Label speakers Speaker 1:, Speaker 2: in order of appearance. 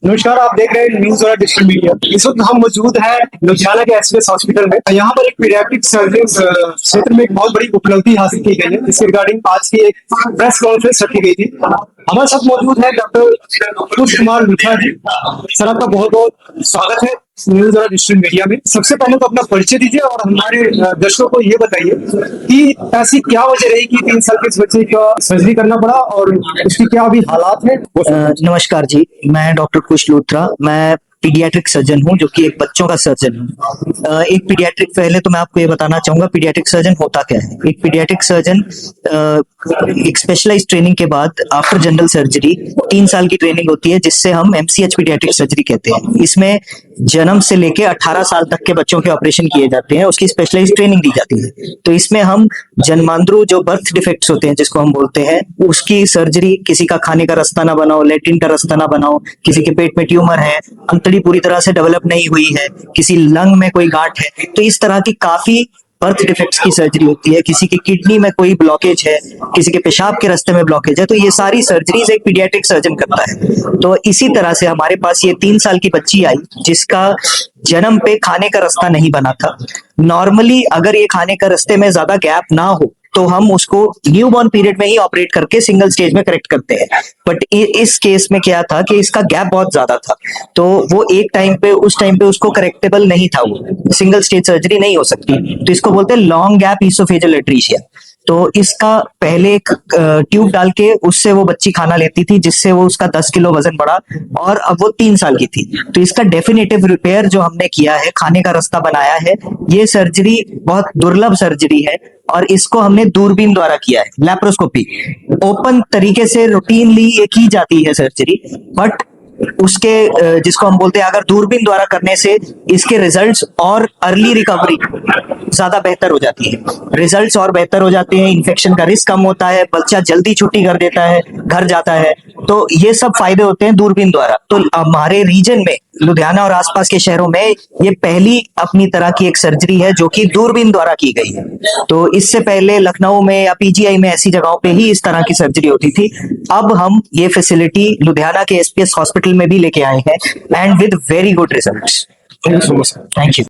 Speaker 1: नमस्कार, आप देख रहे हैं न्यूज और डिजिटल मीडिया। इस वक्त हम मौजूद हैं लुधियाना के एसएस हॉस्पिटल में। यहाँ पर एक पीडियाट्रिक सर्जन क्षेत्र में एक बहुत बड़ी उपलब्धि हासिल की गई है। इसके रिगार्डिंग आज की एक प्रेस कॉन्फ्रेंस रखी गई थी। हमारे साथ मौजूद है डॉक्टर पुष्प कुमार लुथिया जी। सर, आपका बहुत बहुत स्वागत है न्यूज और डिजिटल मीडिया में। सबसे पहले तो अपना परिचय दीजिए और हमारे दर्शकों को ये बताइए कि ऐसी क्या वजह रही कि 3 साल के इस बच्चे का सर्जरी करना पड़ा और उसकी क्या अभी हालात है।
Speaker 2: नमस्कार जी, मैं डॉक्टर कुश लूथरा। मैं पीडियाट्रिक सर्जन हूं, जो कि एक बच्चों का सर्जन हूं। एक पीडियाट्रिक, पहले तो मैं आपको ये बताना चाहूंगा पीडियाट्रिक सर्जन होता क्या है। एक पीडियाट्रिक सर्जन एक स्पेशलाइज्ड ट्रेनिंग के बाद आफ्टर जनरल सर्जरी 3 साल की ट्रेनिंग होती है, जिससे हम एमसीएच पीडियाट्रिक सर्जरी कहते हैं। इसमें जन्म से लेके 18 साल तक के बच्चों के ऑपरेशन किए जाते हैं, उसकी स्पेशलाइज्ड ट्रेनिंग दी जाती है। तो इसमें हम जन्मांतरू जो बर्थ डिफेक्ट्स होते हैं, जिसको हम बोलते हैं, उसकी सर्जरी, किसी का खाने का रास्ता ना बनाओ, लेट्रिन का रास्ता ना बनाओ, किसी के पेट में ट्यूमर है, अंतड़ी पूरी तरह से डेवलप नहीं हुई है, किसी लंग में कोई गांठ है, तो इस तरह की काफी बर्थ डिफेक्ट्स की सर्जरी होती है। किसी की किडनी में कोई ब्लॉकेज है, किसी के पेशाब के रास्ते में ब्लॉकेज है, तो ये सारी सर्जरीज एक पीडियाट्रिक सर्जन करता है। तो इसी तरह से हमारे पास ये 3 साल की बच्ची आई, जिसका जन्म पे खाने का रास्ता नहीं बना था। नॉर्मली अगर ये खाने का रास्ते में ज्यादा गैप ना हो तो हम उसको न्यूबॉर्न पीरियड में ही ऑपरेट करके सिंगल स्टेज में करेक्ट करते हैं। बट इस केस में क्या था कि इसका गैप बहुत ज्यादा था, तो वो एक टाइम पे, उस टाइम पे उसको करेक्टेबल नहीं था, वो सिंगल स्टेज सर्जरी नहीं हो सकती। तो इसको बोलते हैं लॉन्ग गैप ईसोफेजियल एट्रीशिया। तो इसका पहले एक ट्यूब डाल के उससे वो बच्ची खाना लेती थी, जिससे वो उसका 10 किलो वजन बढ़ा, और अब वो 3 साल की थी। तो इसका डेफिनेटिव रिपेयर जो हमने किया है, खाने का रास्ता बनाया है, ये सर्जरी बहुत दुर्लभ सर्जरी है, और इसको हमने दूरबीन द्वारा किया है, लैप्रोस्कोपी। ओपन तरीके से रूटीनली ये की जाती है सर्जरी, बट उसके जिसको हम बोलते हैं, अगर दूरबीन द्वारा करने से इसके रिजल्ट्स और अर्ली रिकवरी ज्यादा बेहतर हो जाती है, रिजल्ट्स और बेहतर हो जाते हैं, इन्फेक्शन का रिस्क कम होता है, बच्चा जल्दी छुट्टी कर देता है, घर जाता है। तो ये सब फायदे होते हैं दूरबीन द्वारा। तो हमारे रीजन में, लुधियाना और आसपास के शहरों में, ये पहली अपनी तरह की एक सर्जरी है जो कि दूरबीन द्वारा की गई है। तो इससे पहले लखनऊ में या पीजीआई में ऐसी जगहों पे ही इस तरह की सर्जरी होती थी। अब हम ये फैसिलिटी लुधियाना के एसपीएस हॉस्पिटल में भी लेके आए हैं, and with very good results.
Speaker 1: Thank you so much.
Speaker 2: Thank you.